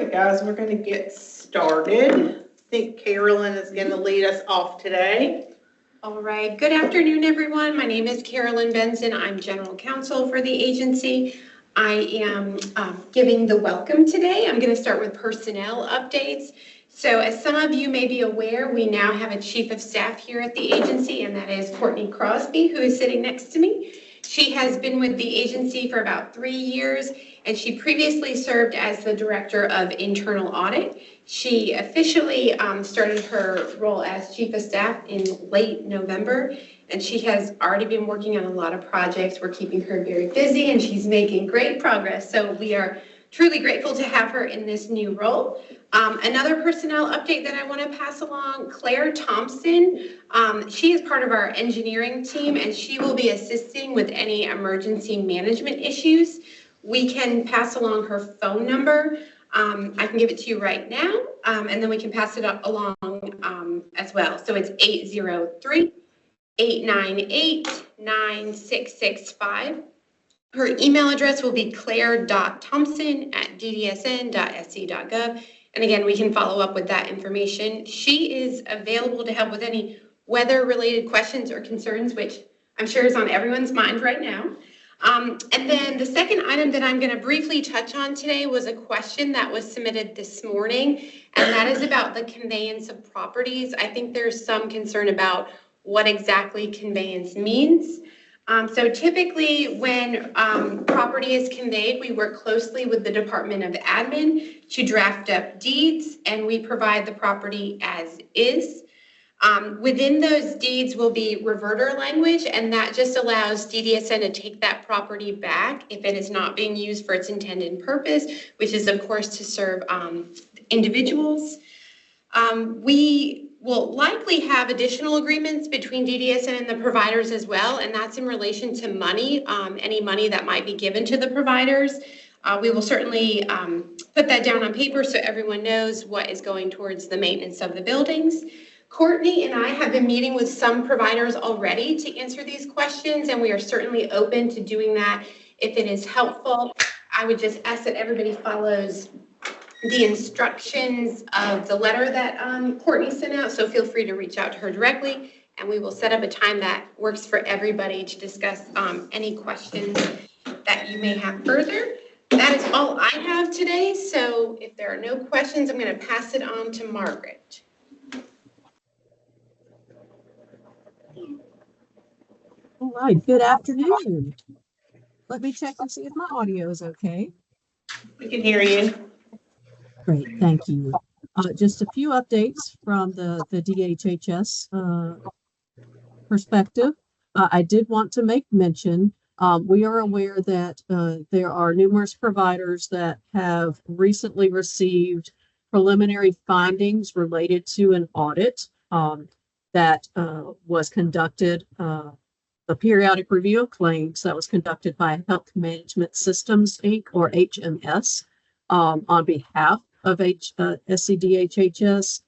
right, guys, we're going to get started. I think Carolyn is going to lead us off today. All right. Good afternoon, everyone. My name is Carolyn Benson. I'm General Counsel for the agency. I am giving the welcome today. I'm going to start with personnel updates. So as some of you may be aware, we now have a Chief of Staff here at the agency, and that is Courtney Crosby, who is sitting next to me. She has been with the agency for about 3 years, and she previously served as the Director of Internal Audit. She officially started her role as Chief of Staff in late November, and she has already been working on a lot of projects. We're keeping her very busy, and she's making great progress. So we are truly grateful to have her in this new role. Another personnel update that I want to pass along, Claire Thompson. She is part of our engineering team, and she will be assisting with any emergency management issues. We can pass along her phone number. I can give it to you right now, and then we can pass it along as well. So it's 803-898-9665. Her email address will be claire.thompson@ddsn.sc.gov. And again, we can follow up with that information. She is available to help with any weather-related questions or concerns, which I'm sure is on everyone's mind right now. And then the second item that I'm going to briefly touch on today was a question that was submitted this morning, and that is about the conveyance of properties. I think there's some concern about what exactly conveyance means. So typically when property is conveyed, we work closely with the Department of Admin to draft up deeds, and we provide the property as is. Within those deeds will be reverter language, and that just allows DDSN to take that property back if it is not being used for its intended purpose, which is of course to serve individuals. We will likely have additional agreements between DDSN and the providers as well, and that's in relation to money, any money that might be given to the providers. We will certainly put that down on paper so everyone knows what is going towards the maintenance of the buildings. Courtney and I have been meeting with some providers already to answer these questions, and we are certainly open to doing that if it is helpful. I would just ask that everybody follows the instructions of the letter that Courtney sent out, so feel free to reach out to her directly, and we will set up a time that works for everybody to discuss any questions that you may have further. That is all I have today, so if there are no questions, I'm going to pass it on to Margaret. All right, good afternoon. Let me check and see if my audio is okay. We can hear you. Great, thank you. Just a few updates from the DHHS perspective. I did want to make mention, we are aware that there are numerous providers that have recently received preliminary findings related to an audit that was conducted, a periodic review of claims that was conducted by Health Management Systems, Inc., or HMS, on behalf of SCDHHS.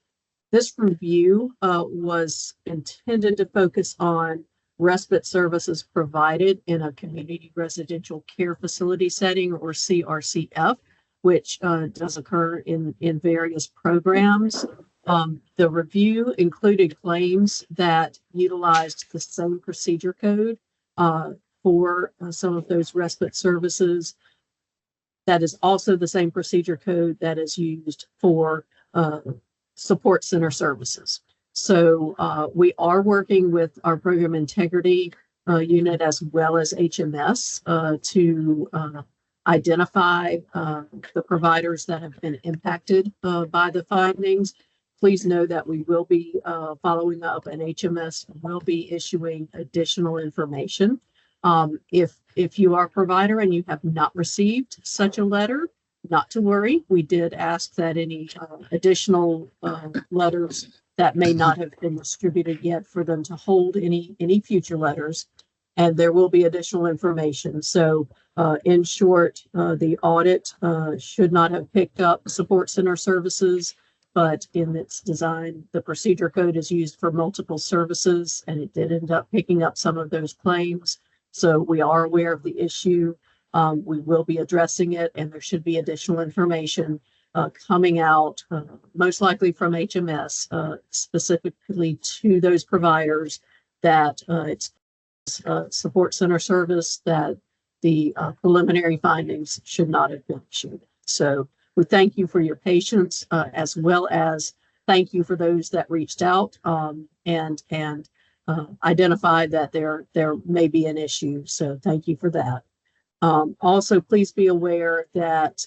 This review was intended to focus on respite services provided in a community residential care facility setting, or CRCF, which does occur in various programs. The review included claims that utilized the same procedure code for some of those respite services. That is also the same procedure code that is used for support center services. So we are working with our program integrity unit as well as HMS to identify the providers that have been impacted by the findings. Please know that we will be following up, and HMS will be issuing additional information. If you are a provider and you have not received such a letter, not to worry. We did ask that any additional letters that may not have been distributed yet, for them to hold any future letters, and there will be additional information. So in short, the audit should not have picked up support center services, but in its design, the procedure code is used for multiple services, and it did end up picking up some of those claims. So we are aware of the issue. We will be addressing it, and there should be additional information. coming out, most likely from HMS, specifically to those providers that it's support center service, that the preliminary findings should not have been issued. So we thank you for your patience, as well as thank you for those that reached out and identified that there may be an issue. So thank you for that. Also, please be aware that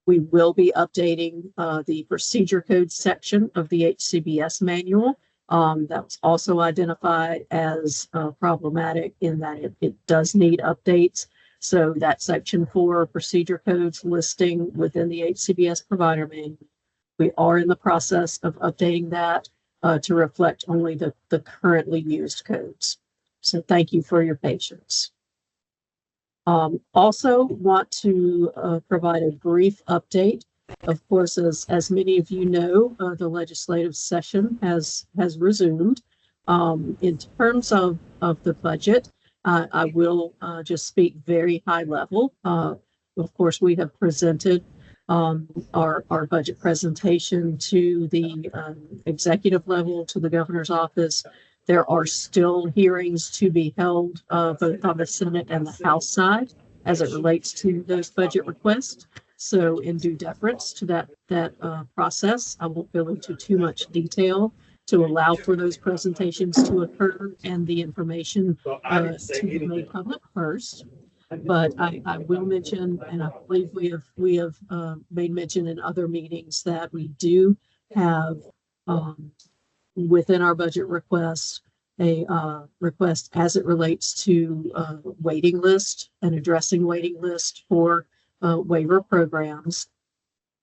we will be updating the procedure code section of the HCBS manual. That was also identified as problematic in that it does need updates. So that section 4 procedure codes listing within the HCBS provider manual, we are in the process of updating that to reflect only the currently used codes. So thank you for your patience. Also want to provide a brief update. Of course, as many of you know, the legislative session has resumed. In terms of the budget, I will just speak very high level. Of course, we have presented our budget presentation to the executive level, to the governor's office. There are still hearings to be held both on the Senate and the House side as it relates to those budget requests. So in due deference to that process, I won't go into too much detail to allow for those presentations to occur and the information to be made public first. But I will mention, and I believe we have made mention in other meetings, that we do have within our budget request a request as it relates to waiting list and addressing waiting list for waiver programs.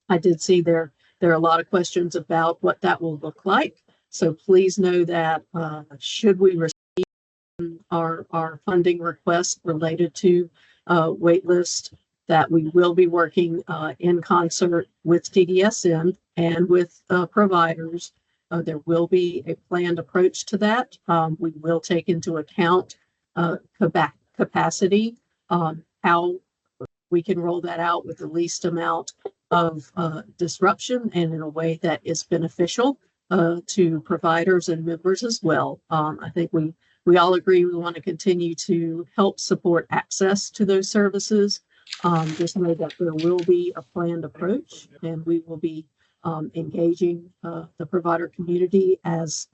I did see there are a lot of questions about what that will look like. So please know that should we receive our funding requests related to wait list, that we will be working in concert with DDSN and with providers. There will be a planned approach to that. We will take into account capacity, how we can roll that out with the least amount of disruption and in a way that is beneficial to providers and members as well. I think we all agree we want to continue to help support access to those services. Just know that there will be a planned approach, and we will be engaging the provider community as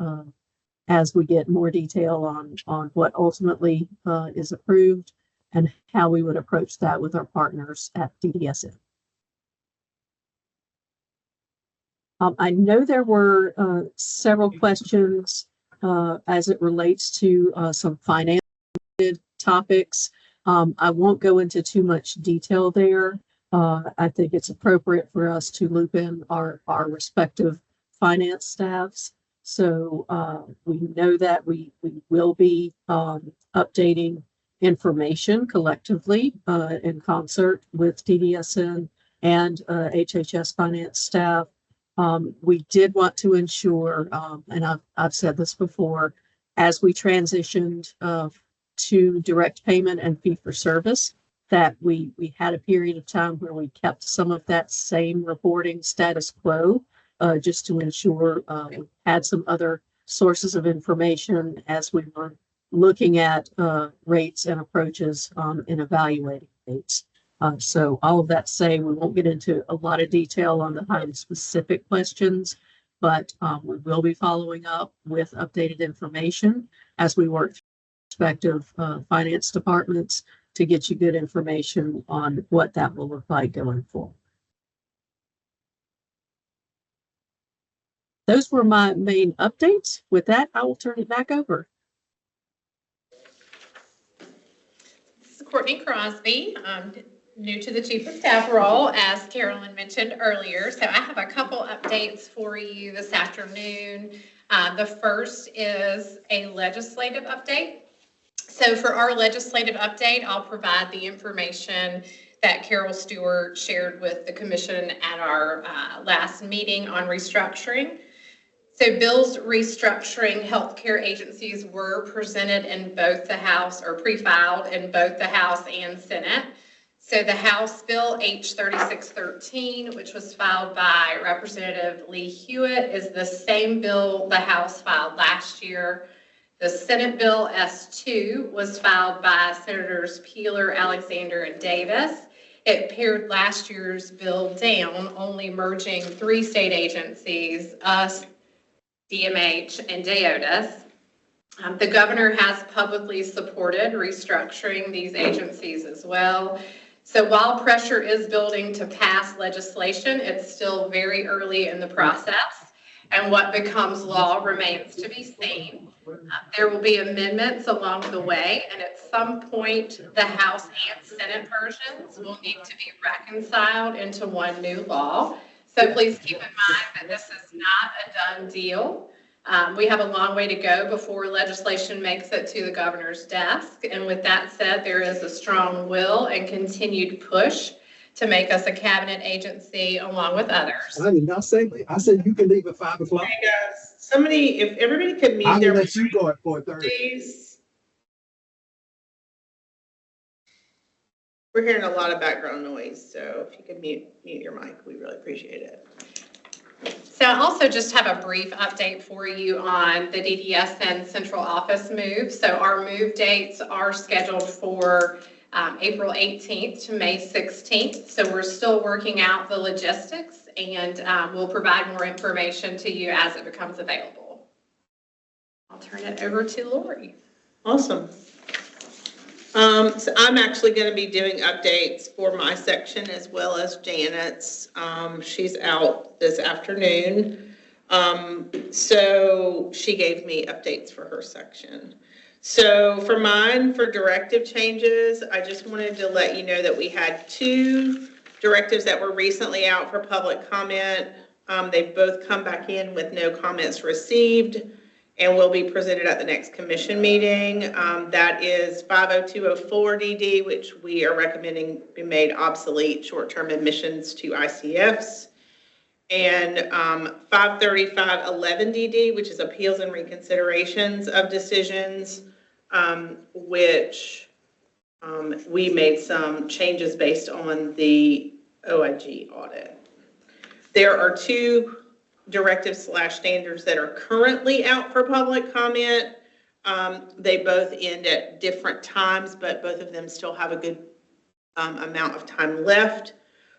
we get more detail on what ultimately is approved and how we would approach that with our partners at DDSN. I know there were several questions as it relates to some finance topics. I won't go into too much detail there. I think it's appropriate for us to loop in our respective finance staffs. So we know that we will be updating information collectively in concert with DDSN and HHS finance staff. We did want to ensure, and I've said this before, as we transitioned to direct payment and fee for service, that we had a period of time where we kept some of that same reporting status quo, just to ensure we had some other sources of information as we were looking at rates and approaches in evaluating rates. So all of that to say, we won't get into a lot of detail on the highly specific questions, but we will be following up with updated information as we work through respective finance departments to get you good information on what that will look like going forward. Those were my main updates. With that, I will turn it back over. This is Courtney Crosby. I'm new to the Chief of Staff role, as Carolyn mentioned earlier. So I have a couple updates for you this afternoon. The first is a legislative update. So for our legislative update, I'll provide the information that Carol Stewart shared with the commission at our last meeting on restructuring. So bills restructuring healthcare agencies were presented in both the House, or pre-filed in both the House and Senate. So the House Bill H 3613, which was filed by Representative Lee Hewitt, is the same bill the House filed last year. The Senate Bill S2 was filed by Senators Peeler, Alexander, and Davis. It pared last year's bill down, only merging 3 state agencies, us, DMH, and DODIS. The governor has publicly supported restructuring these agencies as well. So while pressure is building to pass legislation, it's still very early in the process, and what becomes law remains to be seen. There will be amendments along the way, and at some point, the House and Senate versions will need to be reconciled into one new law. So please keep in mind that this is not a done deal. We have a long way to go before legislation makes it to the governor's desk. And with that said, there is a strong will and continued push to make us a cabinet agency along with others. I did not say, I said you can leave at 5 o'clock. Hey guys, somebody, if everybody could I mute will their let you go at 4:30. please. We're hearing a lot of background noise, so if you could mute your mic, we really appreciate it. So I also just have a brief update for you on the DDSN central office move. So our move dates are scheduled for April 18th to May 16th. So we're still working out the logistics, and we'll provide more information to you as it becomes available. I'll turn it over to Lori. Awesome. So I'm actually going to be doing updates for my section as well as Janet's. She's out this afternoon. So she gave me updates for her section. So for mine, for directive changes, I just wanted to let you know that we had 2 directives that were recently out for public comment. They've both come back in with no comments received and will be presented at the next commission meeting. That is 50204 DD, which we are recommending be made obsolete, short-term admissions to ICFs. And 53511 DD, which is appeals and reconsiderations of decisions, which we made some changes based on the OIG audit. There are 2 directives/standards that are currently out for public comment. They both end at different times, but both of them still have a good amount of time left.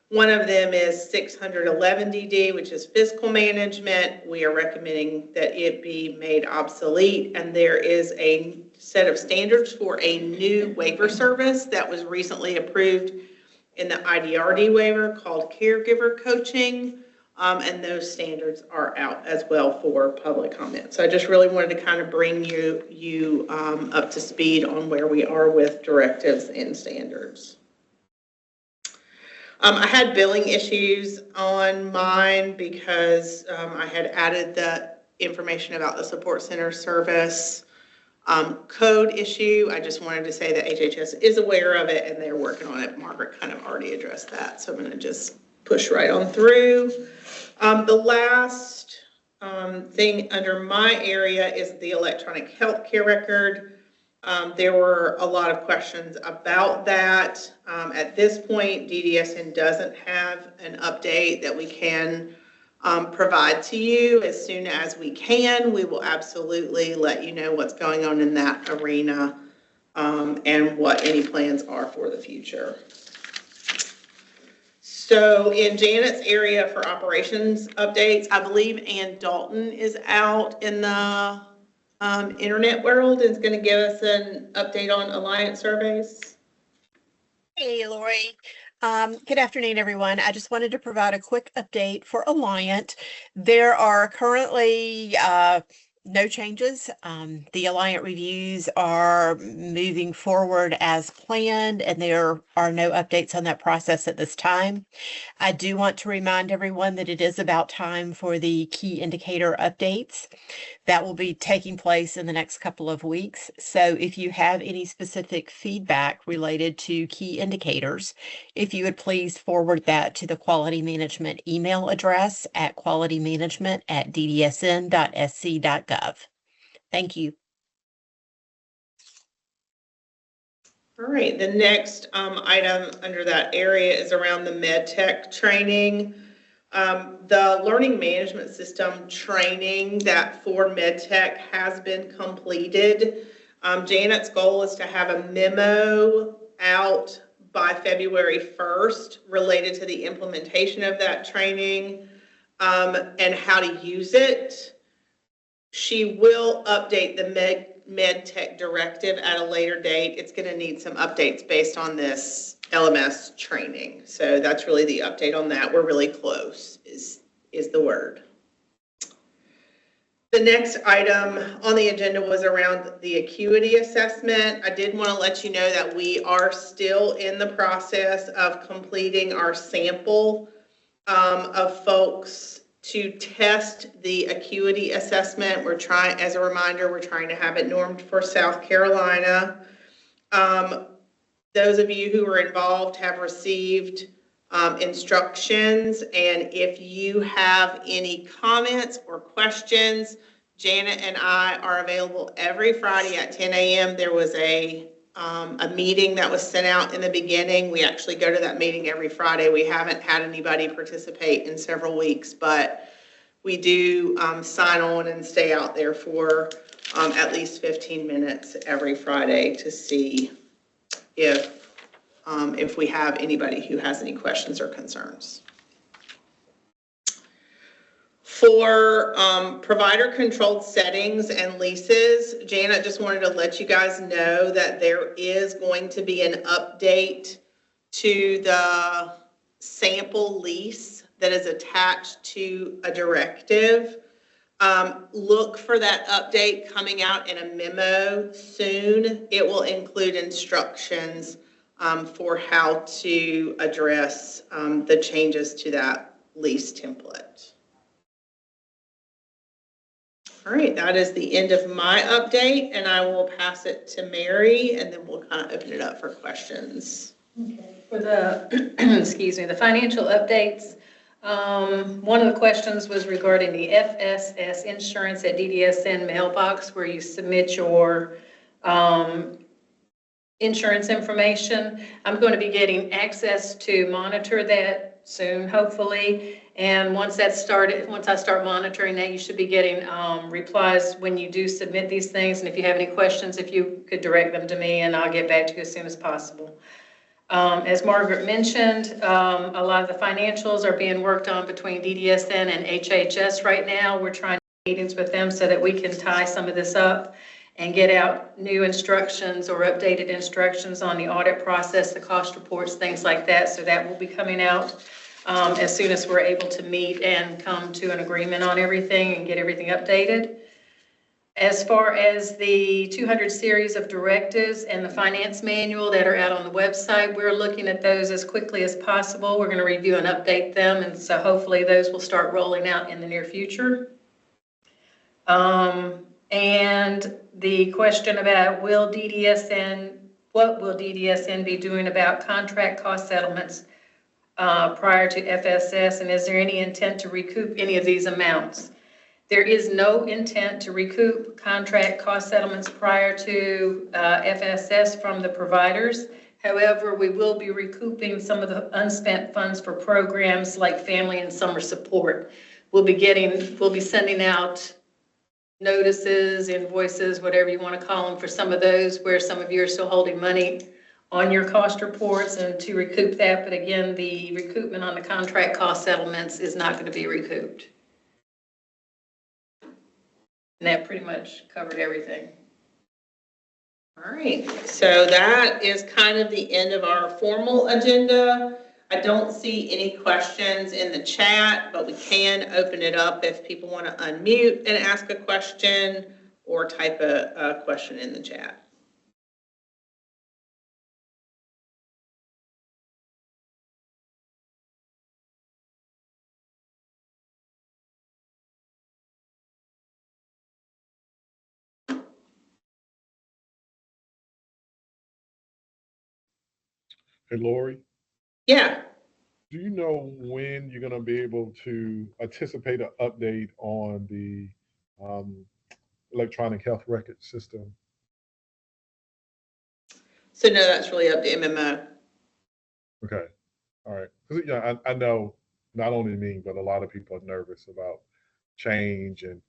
One of them is 611 DD, which is fiscal management. We are recommending that it be made obsolete, and there is a set of standards for a new waiver service that was recently approved in the IDRD waiver called caregiver coaching. And those standards are out as well for public comment. So I just really wanted to kind of bring you up to speed on where we are with directives and standards. I had billing issues on mine because I had added the information about the support center service code issue. I just wanted to say that HHS is aware of it and they're working on it. Margaret kind of already addressed that, so I'm going to just push right on through. The last thing under my area is the electronic health care record. There were a lot of questions about that. At this point, DDSN doesn't have an update that we can provide to you. As soon as we can, we will absolutely let you know what's going on in that arena and what any plans are for the future. So in Janet's area for operations updates, I believe Ann Dalton is out in the internet world and is going to give us an update on Alliance surveys. Hey, Lori. Good afternoon, everyone. I just wanted to provide a quick update for Alliant. There are currently no changes. The Alliant reviews are moving forward as planned, and there are no updates on that process at this time. I do want to remind everyone that it is about time for the key indicator updates. That will be taking place in the next couple of weeks. So if you have any specific feedback related to key indicators, if you would please forward that to the quality management email address at qualitymanagement@ddsn.sc.gov. Thank you. All right, the next item under that area is around the med tech training. The learning management system training that for med tech has been completed. Janet's goal is to have a memo out by February 1st related to the implementation of that training and how to use it. She will update the med tech directive at a later date. It's going to need some updates based on this LMS training. So that's really the update on that. We're really close is the word. The next item on the agenda was around the acuity assessment. I did want to let you know that we are still in the process of completing our sample of folks to test the acuity assessment. We're trying, as a reminder, we're trying to have it normed for South Carolina. Those of you who were involved have received instructions, and if you have any comments or questions, Janet and I are available every Friday at 10 a.m. There was a meeting that was sent out in the beginning. We actually go to that meeting every Friday. We haven't had anybody participate in several weeks, but we do sign on and stay out there for at least 15 minutes every Friday to see if we have anybody who has any questions or concerns. For provider-controlled settings and leases, Janet just wanted to let you guys know that there is going to be an update to the sample lease that is attached to a directive. Look for that update coming out in a memo soon. It will include instructions for how to address the changes to that lease template. All right, that is the end of my update, and I will pass it to Mary, and then we'll kind of open it up for questions. Okay. For the, excuse me, the financial updates, one of the questions was regarding the FSS insurance at DDSN mailbox where you submit your insurance information. I'm going to be getting access to monitor that soon, hopefully. And once I start monitoring that, you should be getting replies when you do submit these things. And if you have any questions, if you could direct them to me, and I'll get back to you as soon as possible. As Margaret mentioned, a lot of the financials are being worked on between DDSN and HHS right now. We're trying to have meetings with them so that we can tie some of this up and get out new instructions or updated instructions on the audit process, the cost reports, things like that. So that will be coming out as soon as we're able to meet and come to an agreement on everything and get everything updated. As far as the 200 series of directives and the finance manual that are out on the website, we're looking at those as quickly as possible. We're going to review and update them, and so hopefully those will start rolling out in the near future. And the question about what will DDSN be doing about contract cost settlements prior to FSS, and is there any intent to recoup any of these amounts? There is no intent to recoup contract cost settlements prior to FSS from the providers. However, we will be recouping some of the unspent funds for programs like family and summer support. We'll be sending out notices, invoices, whatever you want to call them, for some of those where some of you are still holding money on your cost reports and to recoup that. But again, the recoupment on the contract cost settlements is not going to be recouped. And that pretty much covered everything. All right, so that is kind of the end of our formal agenda. I don't see any questions in the chat, but we can open it up if people want to unmute and ask a question or type a question in the chat. Hey, Lori, Yeah. do you know when you're going to be able to anticipate an update on the electronic health record system? So no, that's really up to MMO. Okay, all right. 'Cause, yeah, I know not only me, but a lot of people are nervous about change and,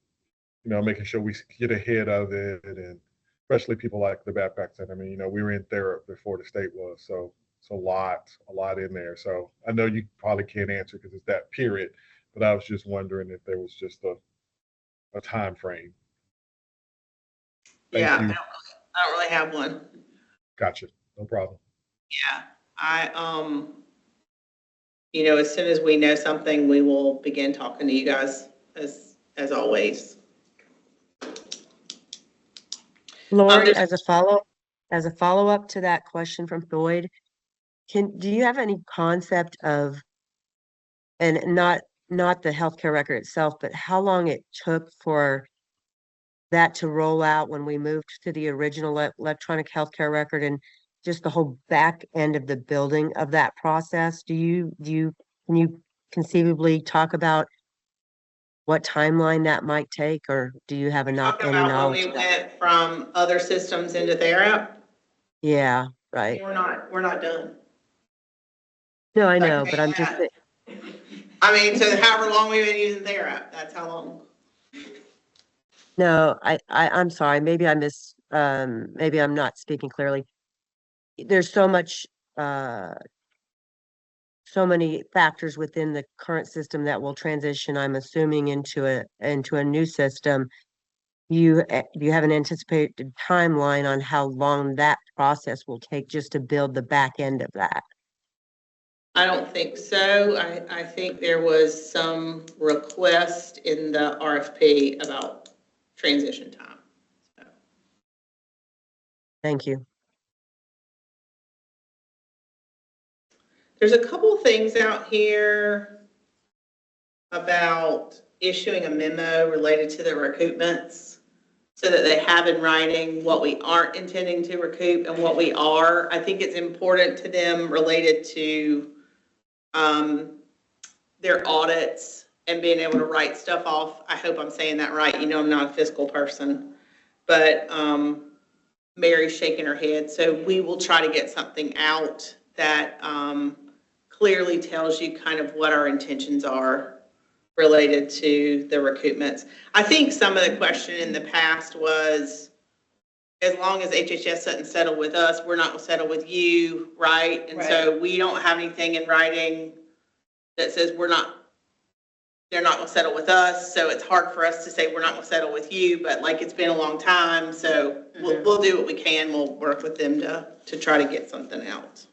making sure we get ahead of it, and especially people like the backpack center. I mean, we were in therapy before the state was, so it's a lot in there. So I know you probably can't answer because it's that period, but I was just wondering if there was just a time frame. Thank Yeah, you. I don't really have one. Gotcha. No problem. Yeah, as soon as we know something, we will begin talking to you guys as always. Lori, there's- as a follow-up to that question from Floyd, do you have any concept of, and not the healthcare record itself, but how long it took for that to roll out when we moved to the original electronic healthcare record, and just the whole back end of the building of that process? Can you conceivably talk about what timeline that might take, or do you have any Talking about when knowledge we of that? went from other systems into TheraP, Yeah, right. we're not done. No, I Like, know, but I'm just, so however long we've been using TheraP, that's how long. no, I'm sorry. Maybe maybe I'm not speaking clearly. There's so many factors within the current system that will transition, I'm assuming, into a new system. Do you have an anticipated timeline on how long that process will take just to build the back end of that? I don't think so. I think there was some request in the RFP about transition time. So. Thank you. There's a couple things out here about issuing a memo related to the recoupments so that they have in writing what we aren't intending to recoup and what we are. I think it's important to them related to their audits and being able to write stuff off. I hope I'm saying that right. I'm not a fiscal person, but Mary's shaking her head. So we will try to get something out that clearly tells you kind of what our intentions are related to the recoupments. I think some of the question in the past was, as long as HHS doesn't settle with us, we're not going to settle with you, right? And so we don't have anything in writing that says they're not going to settle with us. So it's hard for us to say we're not going to settle with you, but it's been a long time. So we'll do what we can. We'll work with them to try to get something out.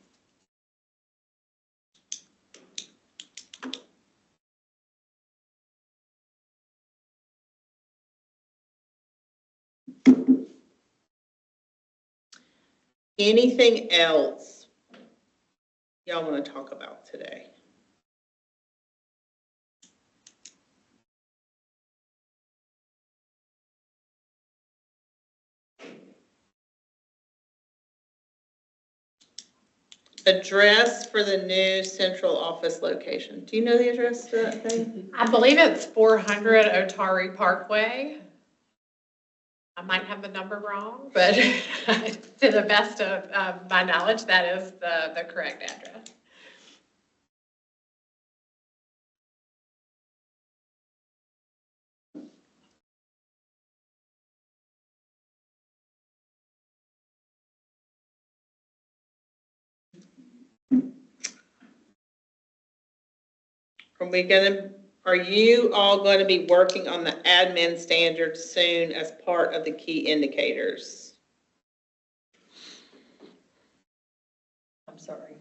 Anything else y'all want to talk about today? Address for the new central office location. Do you know the address to that thing? I believe it's 400 Otari Parkway. I might have the number wrong, but to the best of my knowledge, that is the correct address. Are you all going to be working on the admin standards soon as part of the key indicators? I'm sorry.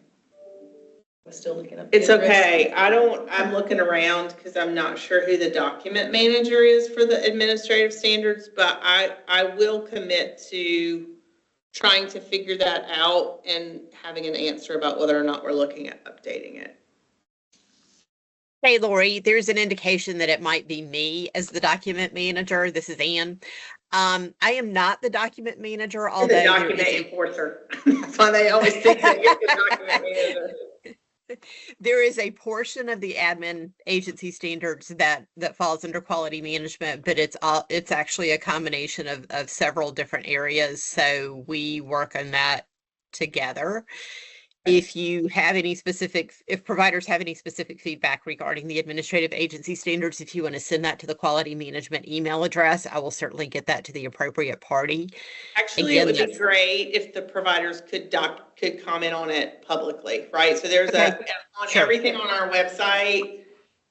I'm still looking up. It's okay. I'm looking around because I'm not sure who the document manager is for the administrative standards, but I will commit to trying to figure that out and having an answer about whether or not we're looking at updating it. Hey, Lori, there's an indication that it might be me as the document manager. This is Ann. I am not the document manager, although the document enforcer. That's why they always think that you're the document manager. There is a portion of the admin agency standards that falls under quality management, but it's actually a combination of several different areas. So we work on that together. If you have any specific, if providers have any specific feedback regarding the administrative agency standards, if you want to send that to the quality management email address, I will certainly get that to the appropriate party. Actually, it Again, would be that's- great if the providers could comment on it publicly, right? So there's Okay. on Sure. everything on our website,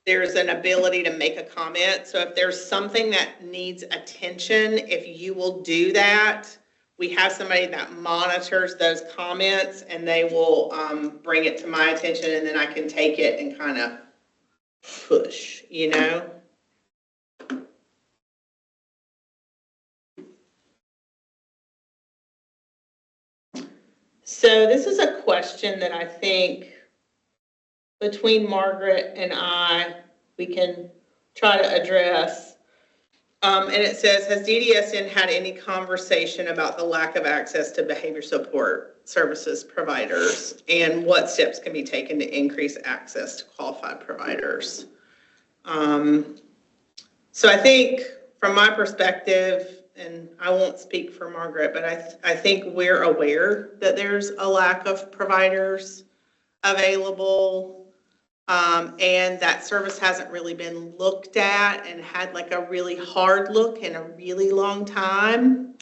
there's an ability to make a comment. So if there's something that needs attention, if you will do that, we have somebody that monitors those comments and they will bring it to my attention, and then I can take it and kind of push, you know? So this is a question that I think between Margaret and I, we can try to address. And it says, has DDSN had any conversation about the lack of access to behavior support services providers, and what steps can be taken to increase access to qualified providers? So I think from my perspective, and I won't speak for Margaret, but I think we're aware that there's a lack of providers available. And that service hasn't really been looked at and had like a really hard look in a really long time.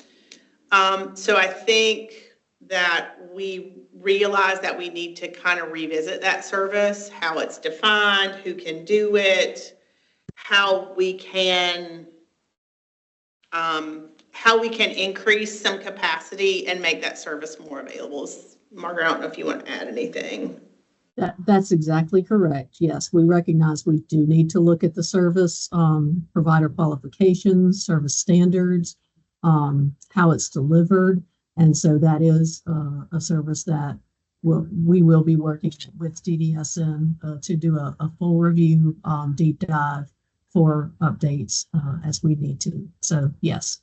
So I think that we realize that we need to kind of revisit that service, how it's defined, who can do it, how we can increase some capacity and make that service more available. Margaret, I don't know if you want to add anything. That's exactly correct. Yes, we recognize we do need to look at the service, provider qualifications, service standards, how it's delivered. And so that is a service that we will be working with DDSN to do a full review, deep dive for updates as we need to. So yes.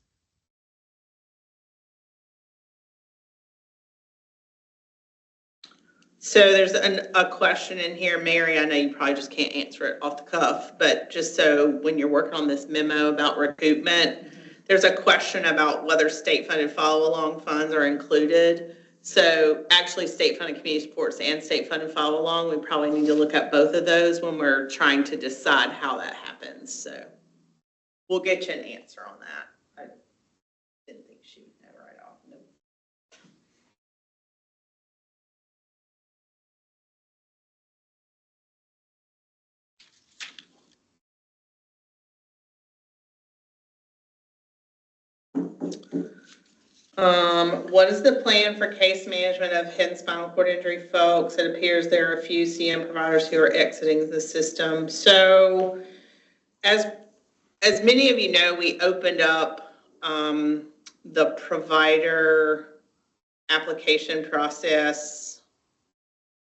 So there's a question in here, Mary, I know you probably just can't answer it off the cuff, but just so when you're working on this memo about recoupment, there's a question about whether state-funded follow-along funds are included. So actually state-funded community supports and state-funded follow-along, we probably need to look at both of those when we're trying to decide how that happens. So we'll get you an answer on that. I didn't think she would know right off. No. What is the plan for case management of head and spinal cord injury folks? It appears there are a few CM providers who are exiting the system. So as many of you know, we opened up the provider application process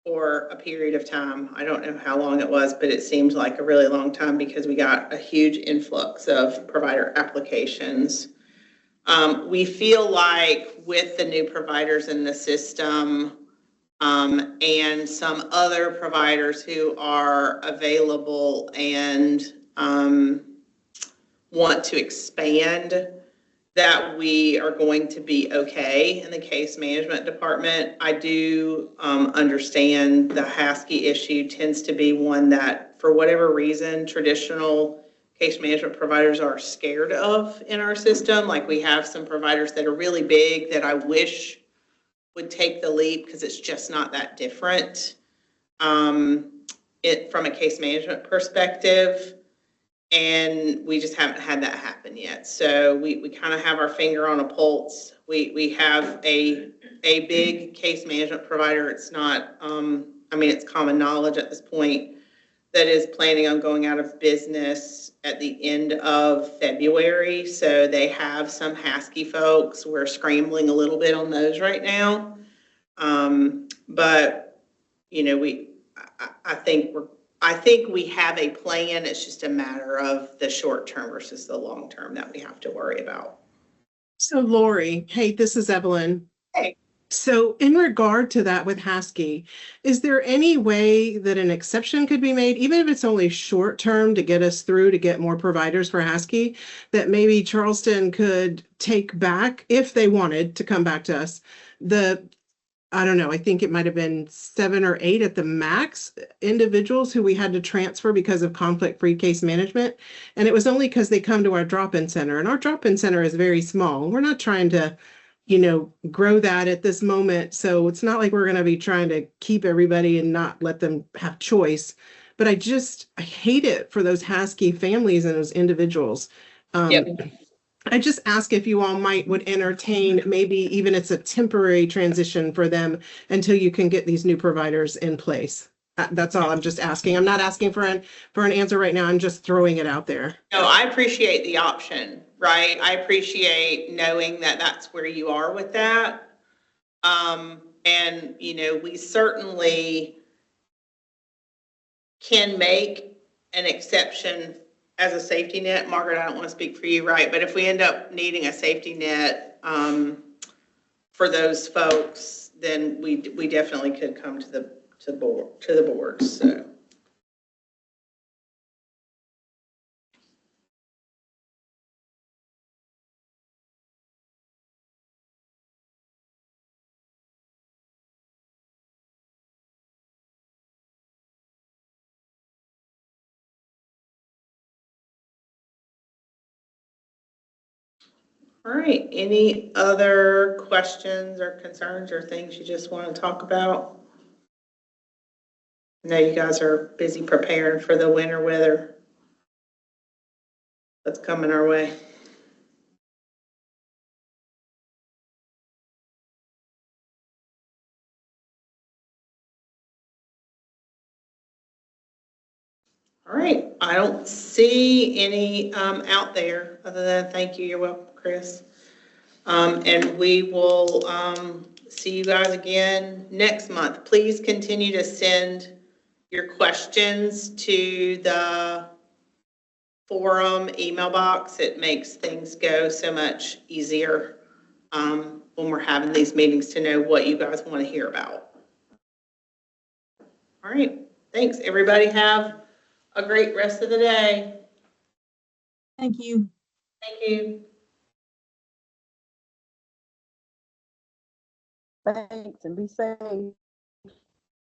for a period of time. I don't know how long it was, but it seemed like a really long time because we got a huge influx of provider applications. We feel like with the new providers in the system and some other providers who are available and want to expand, that we are going to be okay in the case management department. I do understand the Haskell issue tends to be one that, for whatever reason, traditional case management providers are scared of in our system. Like we have some providers that are really big that I wish would take the leap because it's just not that different from a case management perspective. And we just haven't had that happen yet. So we kind of have our finger on a pulse. We have a big case management provider. It's not, it's common knowledge at this point, that is planning on going out of business at the end of February. So they have some Haskell folks. We're scrambling a little bit on those right now. But, you know, I think we have a plan. It's just a matter of the short term versus the long term that we have to worry about. So Lori, hey, this is Evelyn. Hey. So in regard to that with Haskell, is there any way that an exception could be made, even if it's only short term, to get us through to get more providers for Haskell, that maybe Charleston could take back, if they wanted to come back to us, the I don't know, I think it might have been 7 or 8 at the max individuals who we had to transfer because of conflict-free case management. And it was only because they come to our drop-in center, and our drop-in center is very small. We're not trying to, grow that at this moment. So it's not like we're going to be trying to keep everybody and not let them have choice. But I hate it for those Husky families and those individuals. Yep. I just ask if you all would entertain, maybe even it's a temporary transition for them until you can get these new providers in place. That's all I'm just asking. I'm not asking for an answer right now. I'm just throwing it out there. No, I appreciate the option, right? I appreciate knowing that that's where you are with that. And, we certainly can make an exception as a safety net. Margaret, I don't want to speak for you, right? But if we end up needing a safety net for those folks, then we definitely could come to the board. So. All right, any other questions or concerns or things you just want to talk about? I know you guys are busy preparing for the winter weather that's coming our way. All right, I don't see any out there other than thank you. You're welcome, Chris. And we will see you guys again next month. Please continue to send your questions to the forum email box. It makes things go so much easier when we're having these meetings to know what you guys want to hear about. All right, thanks everybody. Have a great rest of the day. Thank you. Thank you. Thanks and be safe.